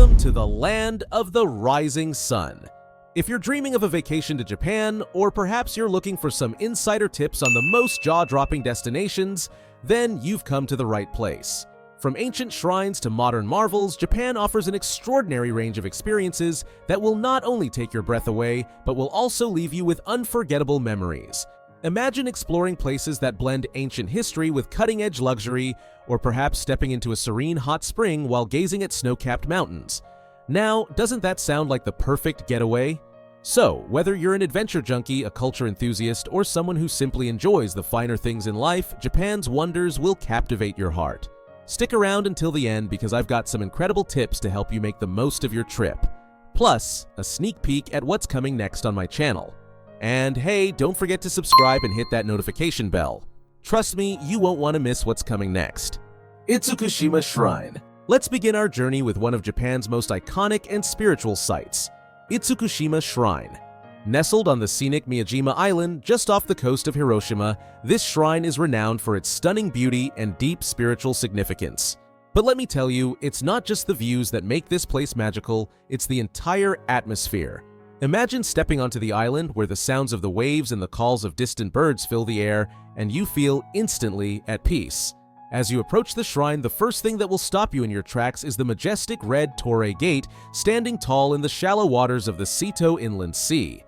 Welcome to the land of the rising sun. If you're dreaming of a vacation to Japan, or perhaps you're looking for some insider tips on the most jaw-dropping destinations, then you've come to the right place. From ancient shrines to modern marvels, Japan offers an extraordinary range of experiences that will not only take your breath away, but will also leave you with unforgettable memories. Imagine exploring places that blend ancient history with cutting-edge luxury, or perhaps stepping into a serene hot spring while gazing at snow-capped mountains. Now, doesn't that sound like the perfect getaway? So, whether you're an adventure junkie, a culture enthusiast, or someone who simply enjoys the finer things in life, Japan's wonders will captivate your heart. Stick around until the end because I've got some incredible tips to help you make the most of your trip. Plus, a sneak peek at what's coming next on my channel. And hey, don't forget to subscribe and hit that notification bell. Trust me, you won't want to miss what's coming next. Itsukushima Shrine. Let's begin our journey with one of Japan's most iconic and spiritual sites, Itsukushima Shrine. Nestled on the scenic Miyajima Island just off the coast of Hiroshima, this shrine is renowned for its stunning beauty and deep spiritual significance. But let me tell you, it's not just the views that make this place magical, it's the entire atmosphere. Imagine stepping onto the island where the sounds of the waves and the calls of distant birds fill the air, and you feel instantly at peace. As you approach the shrine, the first thing that will stop you in your tracks is the majestic red Torii Gate standing tall in the shallow waters of the Seto Inland Sea.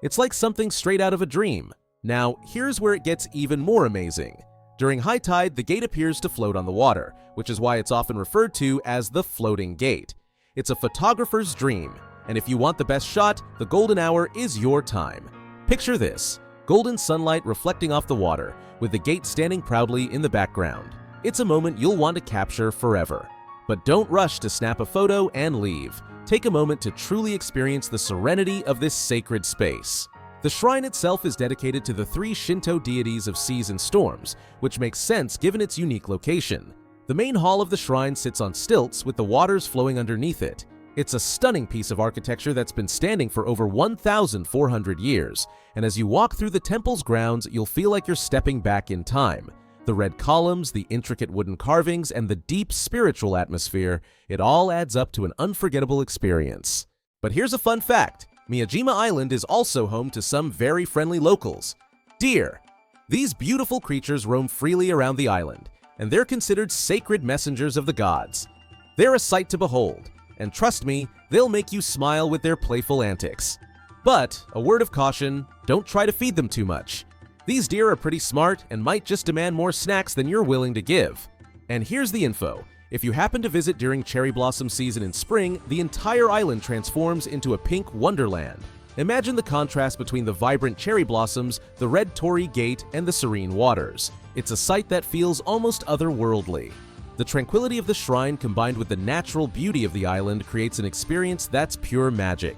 It's like something straight out of a dream. Now, here's where it gets even more amazing. During high tide, the gate appears to float on the water, which is why it's often referred to as the floating gate. It's a photographer's dream, and if you want the best shot, the golden hour is your time. Picture this: golden sunlight reflecting off the water, with the gate standing proudly in the background. It's a moment you'll want to capture forever. But don't rush to snap a photo and leave. Take a moment to truly experience the serenity of this sacred space. The shrine itself is dedicated to the three Shinto deities of seas and storms, which makes sense given its unique location. The main hall of the shrine sits on stilts with the waters flowing underneath it. It's a stunning piece of architecture that's been standing for over 1,400 years, and as you walk through the temple's grounds, you'll feel like you're stepping back in time. The red columns, the intricate wooden carvings, and the deep spiritual atmosphere, it all adds up to an unforgettable experience. But here's a fun fact: Miyajima Island is also home to some very friendly locals. Deer. These beautiful creatures roam freely around the island, and they're considered sacred messengers of the gods. They're a sight to behold, and trust me, they'll make you smile with their playful antics. But, a word of caution, don't try to feed them too much. These deer are pretty smart and might just demand more snacks than you're willing to give. And here's the info: if you happen to visit during cherry blossom season in spring, the entire island transforms into a pink wonderland. Imagine the contrast between the vibrant cherry blossoms, the red Torii Gate, and the serene waters. It's a sight that feels almost otherworldly. The tranquility of the shrine combined with the natural beauty of the island creates an experience that's pure magic.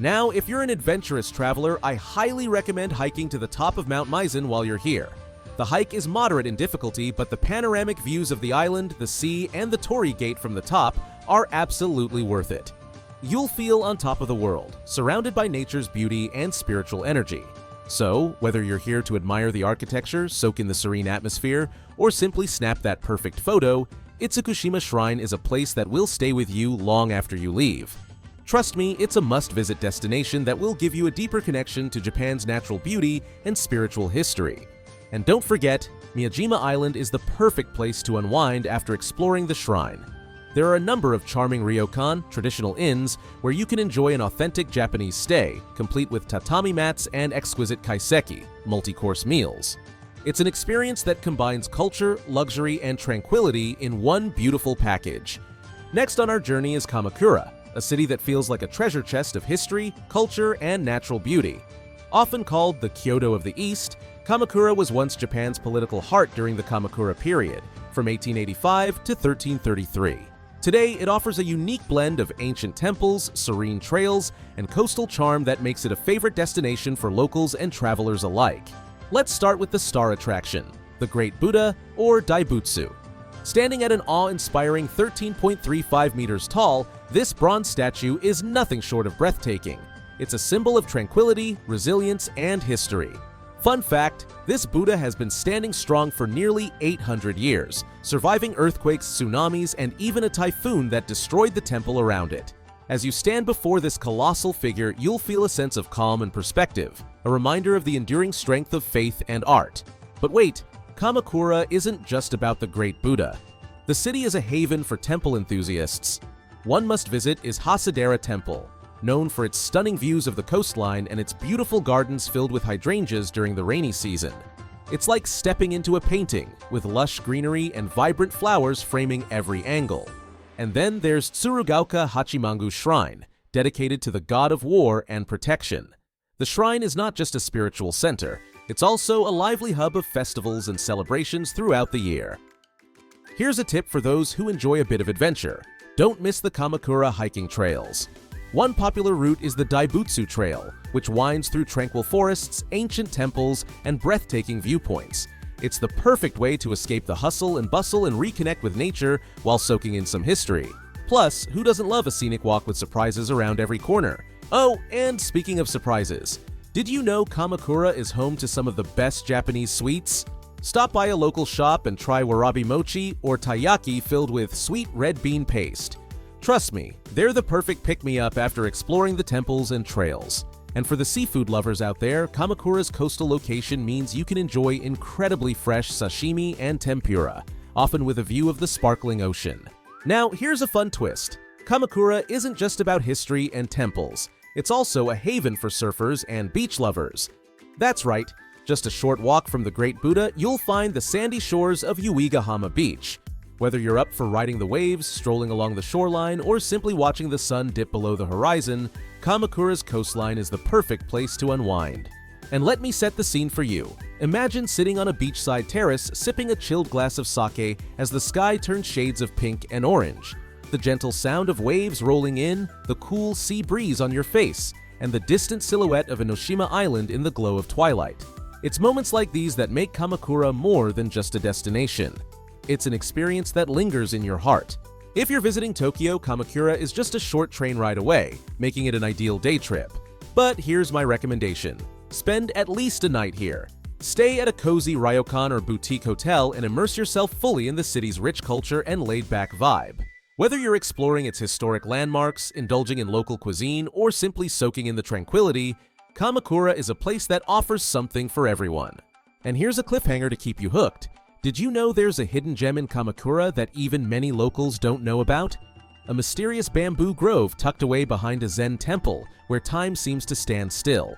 Now, if you're an adventurous traveler, I highly recommend hiking to the top of Mount Mizzen while you're here. The hike is moderate in difficulty, but the panoramic views of the island, the sea, and the Torii Gate from the top are absolutely worth it. You'll feel on top of the world, surrounded by nature's beauty and spiritual energy. So, whether you're here to admire the architecture, soak in the serene atmosphere, or simply snap that perfect photo, Itsukushima Shrine is a place that will stay with you long after you leave. Trust me, it's a must-visit destination that will give you a deeper connection to Japan's natural beauty and spiritual history. And don't forget, Miyajima Island is the perfect place to unwind after exploring the shrine. There are a number of charming ryokan, traditional inns, where you can enjoy an authentic Japanese stay, complete with tatami mats and exquisite kaiseki, multi-course meals. It's an experience that combines culture, luxury, and tranquility in one beautiful package. Next on our journey is Kamakura, a city that feels like a treasure chest of history, culture, and natural beauty. Often called the Kyoto of the East, Kamakura was once Japan's political heart during the Kamakura period, from 1885 to 1333. Today, it offers a unique blend of ancient temples, serene trails, and coastal charm that makes it a favorite destination for locals and travelers alike. Let's start with the star attraction, the Great Buddha, or Daibutsu. Standing at an awe-inspiring 13.35 meters tall, this bronze statue is nothing short of breathtaking. It's a symbol of tranquility, resilience, and history. Fun fact, this Buddha has been standing strong for nearly 800 years, surviving earthquakes, tsunamis, and even a typhoon that destroyed the temple around it. As you stand before this colossal figure, you'll feel a sense of calm and perspective, a reminder of the enduring strength of faith and art. But wait, Kamakura isn't just about the great Buddha. The city is a haven for temple enthusiasts. One must visit is Hasadera Temple, known for its stunning views of the coastline and its beautiful gardens filled with hydrangeas during the rainy season. It's like stepping into a painting, with lush greenery and vibrant flowers framing every angle. And then there's Tsurugaoka Hachimangu Shrine, dedicated to the god of war and protection. The shrine is not just a spiritual center, it's also a lively hub of festivals and celebrations throughout the year. Here's a tip for those who enjoy a bit of adventure. Don't miss the Kamakura hiking trails. One popular route is the Daibutsu Trail, which winds through tranquil forests, ancient temples, and breathtaking viewpoints. It's the perfect way to escape the hustle and bustle and reconnect with nature while soaking in some history. Plus, who doesn't love a scenic walk with surprises around every corner? Oh, and speaking of surprises, did you know Kamakura is home to some of the best Japanese sweets? Stop by a local shop and try warabi mochi or taiyaki filled with sweet red bean paste. Trust me, they're the perfect pick-me-up after exploring the temples and trails. And for the seafood lovers out there, Kamakura's coastal location means you can enjoy incredibly fresh sashimi and tempura, often with a view of the sparkling ocean. Now, here's a fun twist. Kamakura isn't just about history and temples. It's also a haven for surfers and beach lovers. That's right, just a short walk from the Great Buddha, you'll find the sandy shores of Uegahama Beach. Whether you're up for riding the waves, strolling along the shoreline, or simply watching the sun dip below the horizon, Kamakura's coastline is the perfect place to unwind. And let me set the scene for you. Imagine sitting on a beachside terrace sipping a chilled glass of sake as the sky turns shades of pink and orange. The gentle sound of waves rolling in, the cool sea breeze on your face, and the distant silhouette of Enoshima Island in the glow of twilight. It's moments like these that make Kamakura more than just a destination. It's an experience that lingers in your heart. If you're visiting Tokyo, Kamakura is just a short train ride away, making it an ideal day trip. But here's my recommendation. Spend at least a night here. Stay at a cozy ryokan or boutique hotel and immerse yourself fully in the city's rich culture and laid-back vibe. Whether you're exploring its historic landmarks, indulging in local cuisine, or simply soaking in the tranquility, Kamakura is a place that offers something for everyone. And here's a cliffhanger to keep you hooked. Did you know there's a hidden gem in Kamakura that even many locals don't know about? A mysterious bamboo grove tucked away behind a Zen temple where time seems to stand still.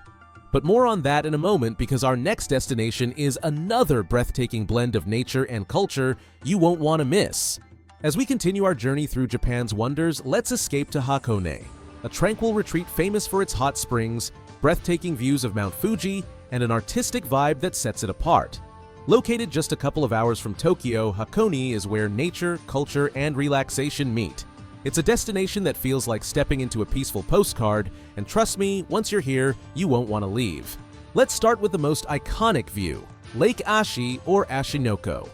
But more on that in a moment, because our next destination is another breathtaking blend of nature and culture you won't want to miss. As we continue our journey through Japan's wonders, let's escape to Hakone, a tranquil retreat famous for its hot springs, breathtaking views of Mount Fuji, and an artistic vibe that sets it apart. Located just a couple of hours from Tokyo, Hakone is where nature, culture, and relaxation meet. It's a destination that feels like stepping into a peaceful postcard, and trust me, once you're here, you won't want to leave. Let's start with the most iconic view, Lake Ashi or Ashinoko.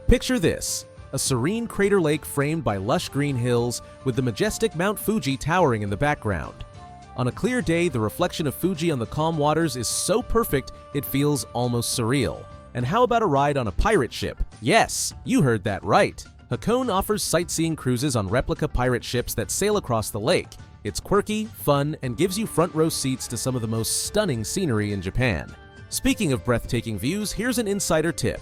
Picture this, a serene crater lake framed by lush green hills with the majestic Mount Fuji towering in the background. On a clear day, the reflection of Fuji on the calm waters is so perfect it feels almost surreal. And how about a ride on a pirate ship? Yes, you heard that right. Hakone offers sightseeing cruises on replica pirate ships that sail across the lake. It's quirky, fun, and gives you front row seats to some of the most stunning scenery in Japan. Speaking of breathtaking views, here's an insider tip.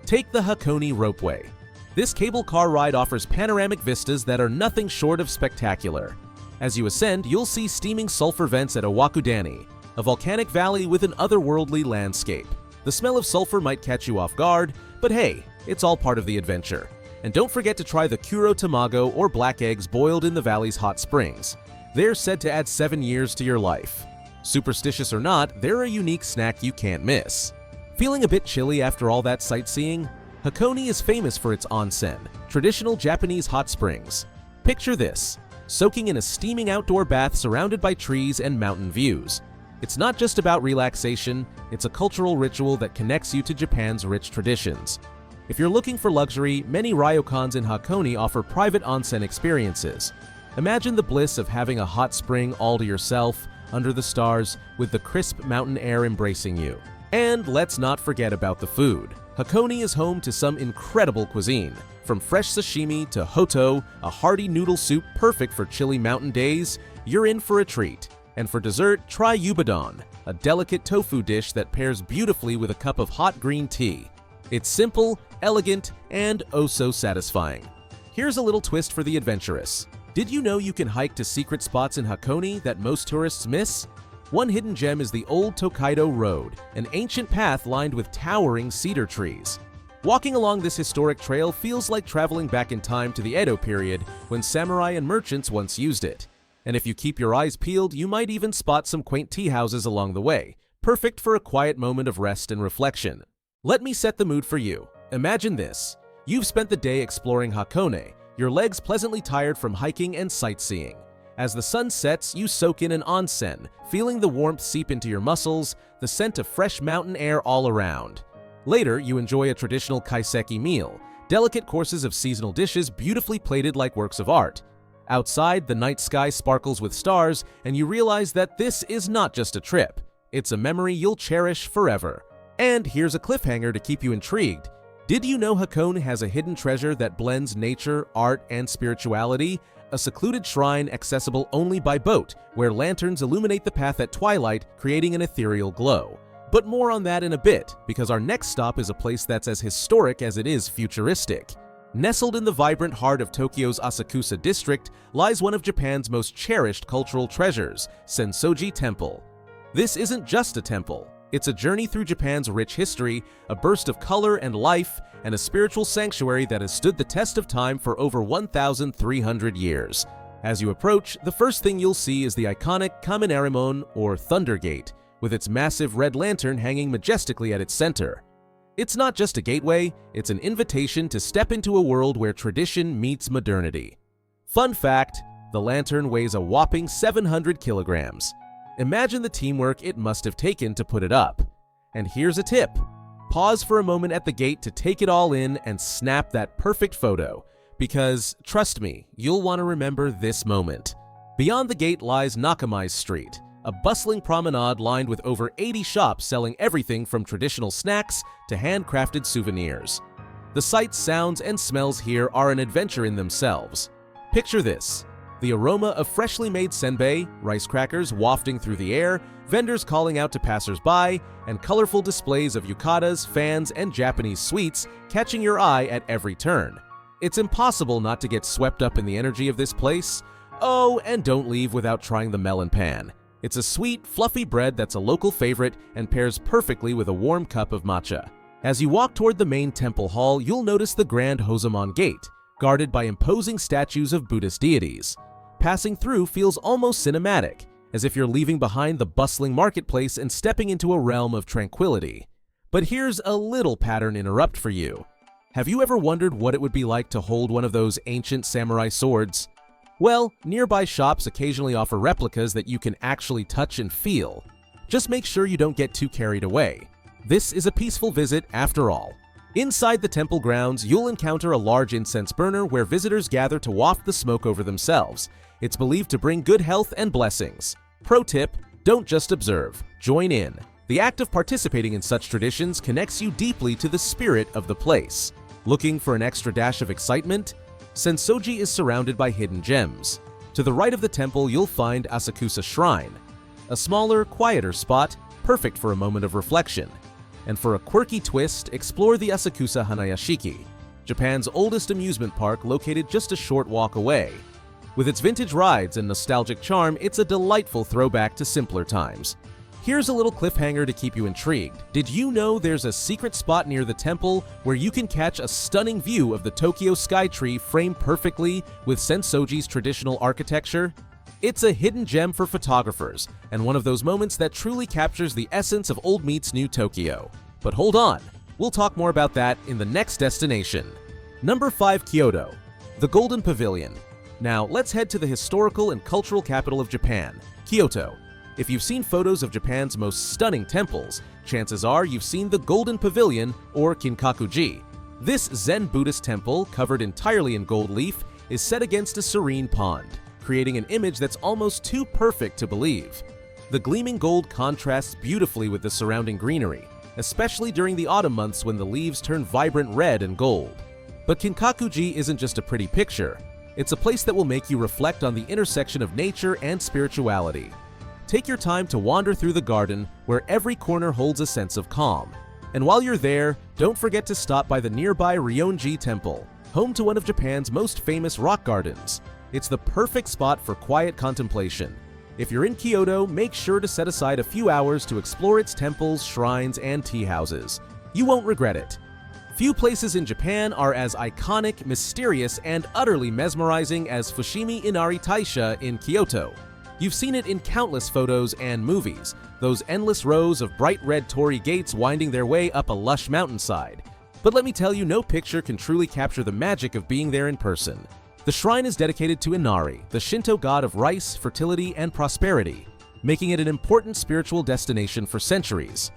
Take the Hakone Ropeway. This cable car ride offers panoramic vistas that are nothing short of spectacular. As you ascend, you'll see steaming sulfur vents at Owakudani, a volcanic valley with an otherworldly landscape. The smell of sulfur might catch you off guard, but hey, it's all part of the adventure. And don't forget to try the Kuro Tamago or black eggs boiled in the valley's hot springs. They're said to add 7 years to your life. Superstitious or not, they're a unique snack you can't miss. Feeling a bit chilly after all that sightseeing? Hakone is famous for its onsen, traditional Japanese hot springs. Picture this, soaking in a steaming outdoor bath surrounded by trees and mountain views. It's not just about relaxation, it's a cultural ritual that connects you to Japan's rich traditions. If you're looking for luxury, many ryokans in Hakone offer private onsen experiences. Imagine the bliss of having a hot spring all to yourself, under the stars, with the crisp mountain air embracing you. And let's not forget about the food. Hakone is home to some incredible cuisine. From fresh sashimi to hoto, a hearty noodle soup perfect for chilly mountain days, you're in for a treat. And for dessert, try yubadon, a delicate tofu dish that pairs beautifully with a cup of hot green tea. It's simple, elegant, and oh so satisfying. Here's a little twist for the adventurous. Did you know you can hike to secret spots in Hakone that most tourists miss? One hidden gem is the old Hokkaido Road, an ancient path lined with towering cedar trees. Walking along this historic trail feels like traveling back in time to the Edo period when samurai and merchants once used it. And if you keep your eyes peeled, you might even spot some quaint tea houses along the way, perfect for a quiet moment of rest and reflection. Let me set the mood for you. Imagine this. You've spent the day exploring Hakone, your legs pleasantly tired from hiking and sightseeing. As the sun sets, you soak in an onsen, feeling the warmth seep into your muscles, the scent of fresh mountain air all around. Later, you enjoy a traditional kaiseki meal, delicate courses of seasonal dishes beautifully plated like works of art. Outside, the night sky sparkles with stars, and you realize that this is not just a trip. It's a memory you'll cherish forever. And here's a cliffhanger to keep you intrigued. Did you know Hakone has a hidden treasure that blends nature, art, and spirituality? A secluded shrine accessible only by boat, where lanterns illuminate the path at twilight, creating an ethereal glow. But more on that in a bit, because our next stop is a place that's as historic as it is futuristic. Nestled in the vibrant heart of Tokyo's Asakusa district lies one of Japan's most cherished cultural treasures, Sensoji Temple. This isn't just a temple. It's a journey through Japan's rich history, a burst of color and life, and a spiritual sanctuary that has stood the test of time for over 1,300 years. As you approach, the first thing you'll see is the iconic Kaminerimon, or Thunder Gate, with its massive red lantern hanging majestically at its center. It's not just a gateway, it's an invitation to step into a world where tradition meets modernity. Fun fact, the lantern weighs a whopping 700 kilograms. Imagine the teamwork it must have taken to put it up. And here's a tip. Pause for a moment at the gate to take it all in and snap that perfect photo, because, trust me, you'll want to remember this moment. Beyond the gate lies Nakamai's Street, a bustling promenade lined with over 80 shops selling everything from traditional snacks to handcrafted souvenirs. The sights, sounds, and smells here are an adventure in themselves. Picture this. The aroma of freshly made senbei, rice crackers wafting through the air, vendors calling out to passers-by, and colorful displays of yukatas, fans, and Japanese sweets catching your eye at every turn. It's impossible not to get swept up in the energy of this place. Oh, and don't leave without trying the melon pan. It's a sweet, fluffy bread that's a local favorite and pairs perfectly with a warm cup of matcha. As you walk toward the main temple hall, you'll notice the Grand Hozomon Gate, guarded by imposing statues of Buddhist deities. Passing through feels almost cinematic, as if you're leaving behind the bustling marketplace and stepping into a realm of tranquility. But here's a little pattern interrupt for you. Have you ever wondered what it would be like to hold one of those ancient samurai swords? Well, nearby shops occasionally offer replicas that you can actually touch and feel. Just make sure you don't get too carried away. This is a peaceful visit after all. Inside the temple grounds, you'll encounter a large incense burner where visitors gather to waft the smoke over themselves. It's believed to bring good health and blessings. Pro tip, don't just observe, join in. The act of participating in such traditions connects you deeply to the spirit of the place. Looking for an extra dash of excitement? Sensoji is surrounded by hidden gems. To the right of the temple, you'll find Asakusa Shrine, a smaller, quieter spot, perfect for a moment of reflection. And for a quirky twist, explore the Asakusa Hanayashiki, Japan's oldest amusement park located just a short walk away. With its vintage rides and nostalgic charm, it's a delightful throwback to simpler times. Here's a little cliffhanger to keep you intrigued. Did you know there's a secret spot near the temple where you can catch a stunning view of the Tokyo Skytree framed perfectly with Sensoji's traditional architecture? It's a hidden gem for photographers, and one of those moments that truly captures the essence of old meets new Tokyo. But hold on, we'll talk more about that in the next destination. Number 5, Kyoto, the Golden Pavilion. Now let's head to the historical and cultural capital of Japan, Kyoto. If you've seen photos of Japan's most stunning temples, chances are you've seen the Golden Pavilion, or Kinkakuji. This Zen Buddhist temple, covered entirely in gold leaf, is set against a serene pond, creating an image that's almost too perfect to believe. The gleaming gold contrasts beautifully with the surrounding greenery, especially during the autumn months when the leaves turn vibrant red and gold. But Kinkakuji isn't just a pretty picture. It's a place that will make you reflect on the intersection of nature and spirituality. Take your time to wander through the garden, where every corner holds a sense of calm. And while you're there, don't forget to stop by the nearby Ryonji Temple, home to one of Japan's most famous rock gardens. It's the perfect spot for quiet contemplation. If you're in Kyoto, make sure to set aside a few hours to explore its temples, shrines, and tea houses. You won't regret it. Few places in Japan are as iconic, mysterious, and utterly mesmerizing as Fushimi Inari Taisha in Kyoto. You've seen it in countless photos and movies, those endless rows of bright red torii gates winding their way up a lush mountainside. But let me tell you, no picture can truly capture the magic of being there in person. The shrine is dedicated to Inari, the Shinto god of rice, fertility, and prosperity, making it an important spiritual destination for centuries.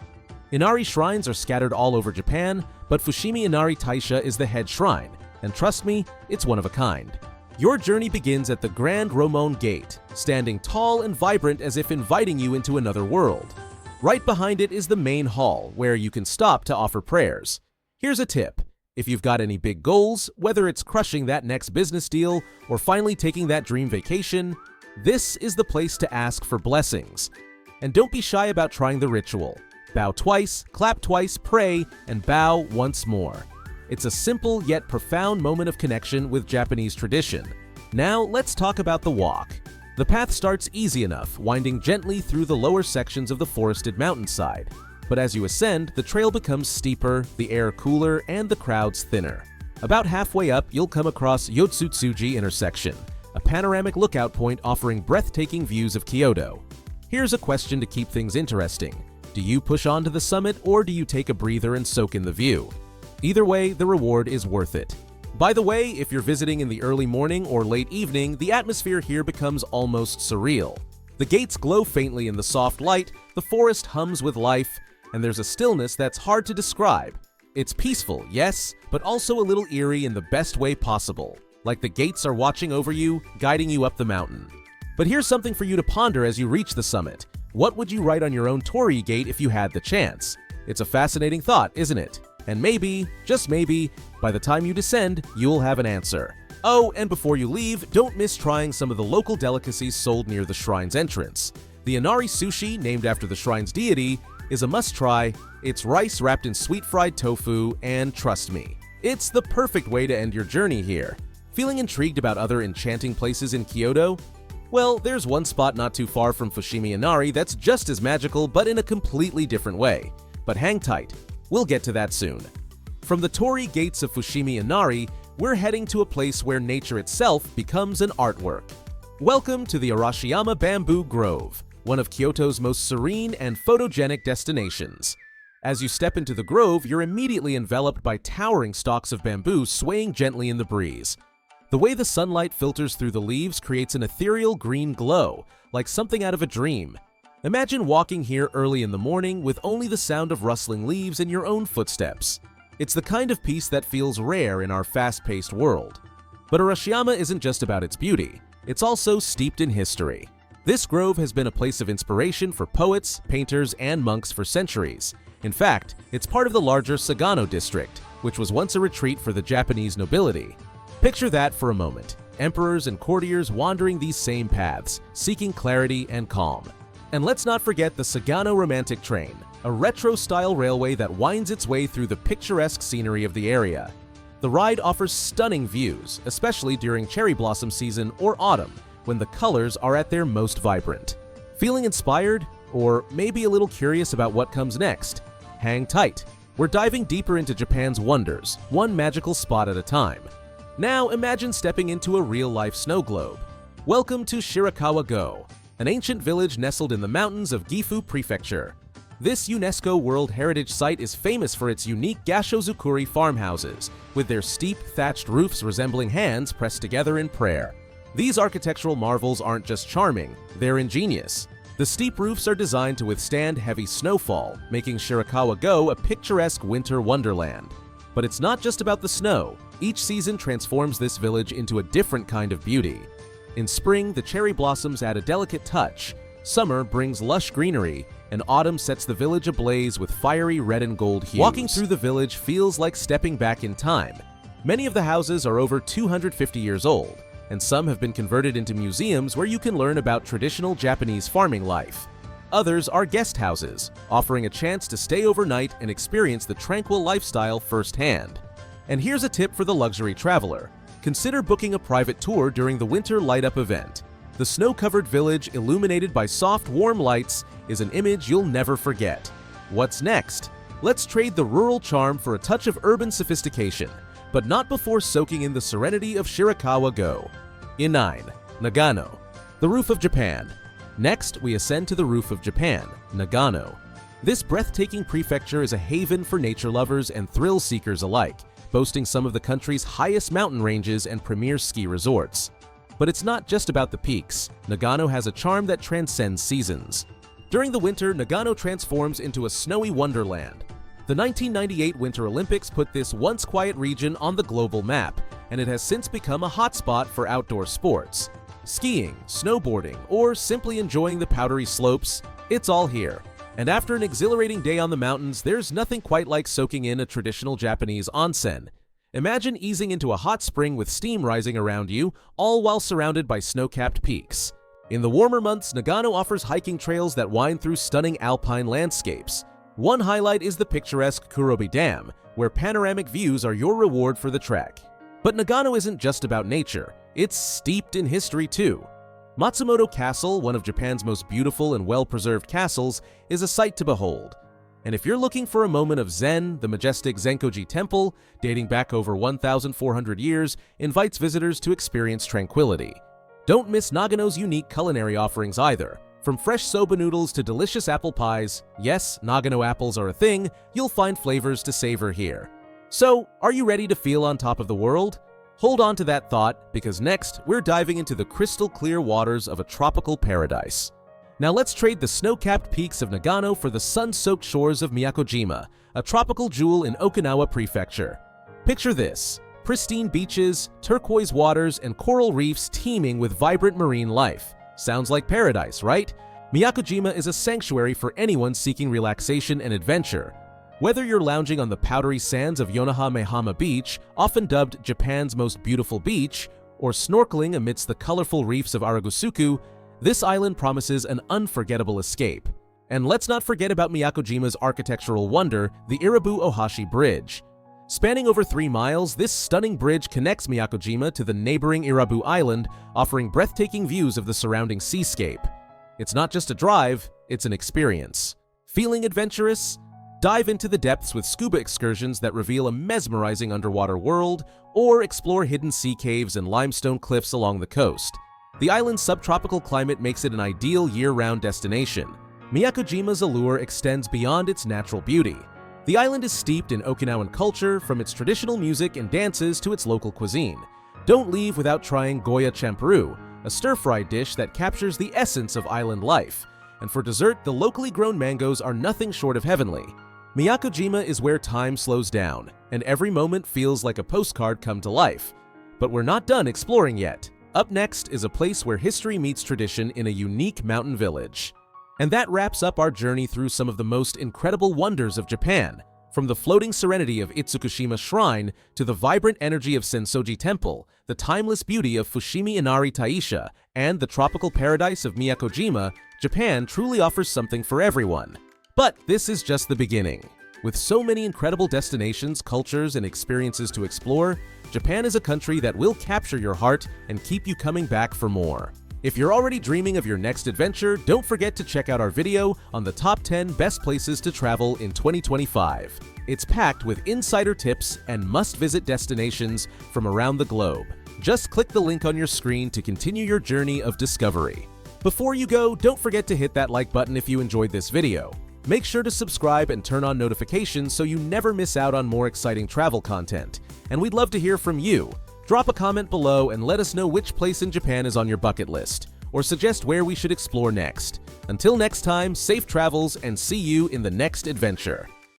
Inari shrines are scattered all over Japan, but Fushimi Inari Taisha is the head shrine, and trust me, it's one of a kind. Your journey begins at the Grand Romon Gate, standing tall and vibrant as if inviting you into another world. Right behind it is the main hall, where you can stop to offer prayers. Here's a tip. If you've got any big goals, whether it's crushing that next business deal or finally taking that dream vacation, this is the place to ask for blessings. And don't be shy about trying the ritual. Bow twice, clap twice, pray, and bow once more. It's a simple yet profound moment of connection with Japanese tradition. Now let's talk about the walk. The path starts easy enough, winding gently through the lower sections of the forested mountainside. But as you ascend, the trail becomes steeper, the air cooler, and the crowds thinner. About halfway up, you'll come across Yotsutsuji intersection, a panoramic lookout point offering breathtaking views of Kyoto. Here's a question to keep things interesting. Do you push on to the summit, or do you take a breather and soak in the view? Either way, the reward is worth it. By the way, if you're visiting in the early morning or late evening, the atmosphere here becomes almost surreal. The gates glow faintly in the soft light, the forest hums with life, and there's a stillness that's hard to describe. It's peaceful, yes, but also a little eerie in the best way possible, like the gates are watching over you, guiding you up the mountain. But here's something for you to ponder as you reach the summit. What would you write on your own torii gate if you had the chance? It's a fascinating thought, isn't it? And maybe, just maybe, by the time you descend, you'll have an answer. Oh, and before you leave, don't miss trying some of the local delicacies sold near the shrine's entrance. The Inari sushi, named after the shrine's deity, is a must-try. It's rice wrapped in sweet fried tofu, and trust me, it's the perfect way to end your journey here. Feeling intrigued about other enchanting places in Kyoto? Well, there's one spot not too far from Fushimi Inari that's just as magical, but in a completely different way. But hang tight, we'll get to that soon. From the torii gates of Fushimi Inari, we're heading to a place where nature itself becomes an artwork. Welcome to the Arashiyama Bamboo Grove, one of Kyoto's most serene and photogenic destinations. As you step into the grove, you're immediately enveloped by towering stalks of bamboo swaying gently in the breeze. The way the sunlight filters through the leaves creates an ethereal green glow, like something out of a dream. Imagine walking here early in the morning with only the sound of rustling leaves and your own footsteps. It's the kind of peace that feels rare in our fast-paced world. But Arashiyama isn't just about its beauty, it's also steeped in history. This grove has been a place of inspiration for poets, painters, and monks for centuries. In fact, it's part of the larger Sagano district, which was once a retreat for the Japanese nobility. Picture that for a moment. Emperors and courtiers wandering these same paths, seeking clarity and calm. And let's not forget the Sagano Romantic Train, a retro-style railway that winds its way through the picturesque scenery of the area. The ride offers stunning views, especially during cherry blossom season or autumn, when the colors are at their most vibrant. Feeling inspired? Or maybe a little curious about what comes next? Hang tight. We're diving deeper into Japan's wonders, one magical spot at a time. Now imagine stepping into a real-life snow globe. Welcome to Shirakawa-go, an ancient village nestled in the mountains of Gifu Prefecture. This UNESCO World Heritage Site is famous for its unique Gashozukuri farmhouses, with their steep, thatched roofs resembling hands pressed together in prayer. These architectural marvels aren't just charming, they're ingenious. The steep roofs are designed to withstand heavy snowfall, making Shirakawa-go a picturesque winter wonderland. But it's not just about the snow. Each season transforms this village into a different kind of beauty. In spring, the cherry blossoms add a delicate touch, Summer brings lush greenery, and autumn sets the village ablaze with fiery red and gold hues. Walking through the village feels like stepping back in time. Many of the houses are over 250 years old, and some have been converted into museums where you can learn about traditional Japanese farming life. Others are guest houses, offering a chance to stay overnight and experience the tranquil lifestyle firsthand. And here's a tip for the luxury traveler. Consider booking a private tour during the winter light-up event. The snow-covered village, illuminated by soft, warm lights, is an image you'll never forget. What's next? Let's trade the rural charm for a touch of urban sophistication, but not before soaking in the serenity of Shirakawa-go. In 9. Nagano, the roof of Japan. Next, we ascend to the roof of Japan, Nagano. This breathtaking prefecture is a haven for nature lovers and thrill seekers alike, boasting some of the country's highest mountain ranges and premier ski resorts. But it's not just about the peaks. Nagano has a charm that transcends seasons. During the winter, Nagano transforms into a snowy wonderland. The 1998 Winter Olympics put this once quiet region on the global map, and it has since become a hotspot for outdoor sports. Skiing, snowboarding, or simply enjoying the powdery slopes, it's all here. And after an exhilarating day on the mountains, there's nothing quite like soaking in a traditional Japanese onsen. Imagine easing into a hot spring with steam rising around you, all while surrounded by snow-capped peaks. In the warmer months, Nagano offers hiking trails that wind through stunning alpine landscapes. One highlight is the picturesque Kurobi Dam, where panoramic views are your reward for the trek. But Nagano isn't just about nature, it's steeped in history too. Matsumoto Castle, one of Japan's most beautiful and well-preserved castles, is a sight to behold. And if you're looking for a moment of zen, the majestic Zenkoji Temple, dating back over 1,400 years, invites visitors to experience tranquility. Don't miss Nagano's unique culinary offerings either. From fresh soba noodles to delicious apple pies, yes, Nagano apples are a thing, you'll find flavors to savor here. So, are you ready to feel on top of the world? Hold on to that thought, because next, we're diving into the crystal-clear waters of a tropical paradise. Now let's trade the snow-capped peaks of Nagano for the sun-soaked shores of Miyakojima, a tropical jewel in Okinawa Prefecture. Picture this: pristine beaches, turquoise waters, and coral reefs teeming with vibrant marine life. Sounds like paradise, right? Miyakojima is a sanctuary for anyone seeking relaxation and adventure. Whether you're lounging on the powdery sands of Yonohamehama Beach, often dubbed Japan's most beautiful beach, or snorkeling amidst the colorful reefs of Aragusuku, this island promises an unforgettable escape. And let's not forget about Miyakojima's architectural wonder, the Irabu-Ohashi Bridge. Spanning over 3 miles, this stunning bridge connects Miyakojima to the neighboring Irabu Island, offering breathtaking views of the surrounding seascape. It's not just a drive, it's an experience. Feeling adventurous? Dive into the depths with scuba excursions that reveal a mesmerizing underwater world, or explore hidden sea caves and limestone cliffs along the coast. The island's subtropical climate makes it an ideal year-round destination. Miyakojima's allure extends beyond its natural beauty. The island is steeped in Okinawan culture, from its traditional music and dances to its local cuisine. Don't leave without trying Goya Champaru, a stir-fried dish that captures the essence of island life. And for dessert, the locally grown mangoes are nothing short of heavenly. Miyakojima is where time slows down, and every moment feels like a postcard come to life. But we're not done exploring yet. Up next is a place where history meets tradition in a unique mountain village. And that wraps up our journey through some of the most incredible wonders of Japan, from the floating serenity of Itsukushima Shrine to the vibrant energy of Sensoji Temple, the timeless beauty of Fushimi Inari Taisha, and the tropical paradise of Miyakojima. Japan truly offers something for everyone. But this is just the beginning. With so many incredible destinations, cultures, and experiences to explore, Japan is a country that will capture your heart and keep you coming back for more. If you're already dreaming of your next adventure, don't forget to check out our video on the top 10 best places to travel in 2025. It's packed with insider tips and must-visit destinations from around the globe. Just click the link on your screen to continue your journey of discovery. Before you go, don't forget to hit that like button if you enjoyed this video. Make sure to subscribe and turn on notifications so you never miss out on more exciting travel content. And we'd love to hear from you. Drop a comment below and let us know which place in Japan is on your bucket list, or suggest where we should explore next. Until next time, safe travels and see you in the next adventure.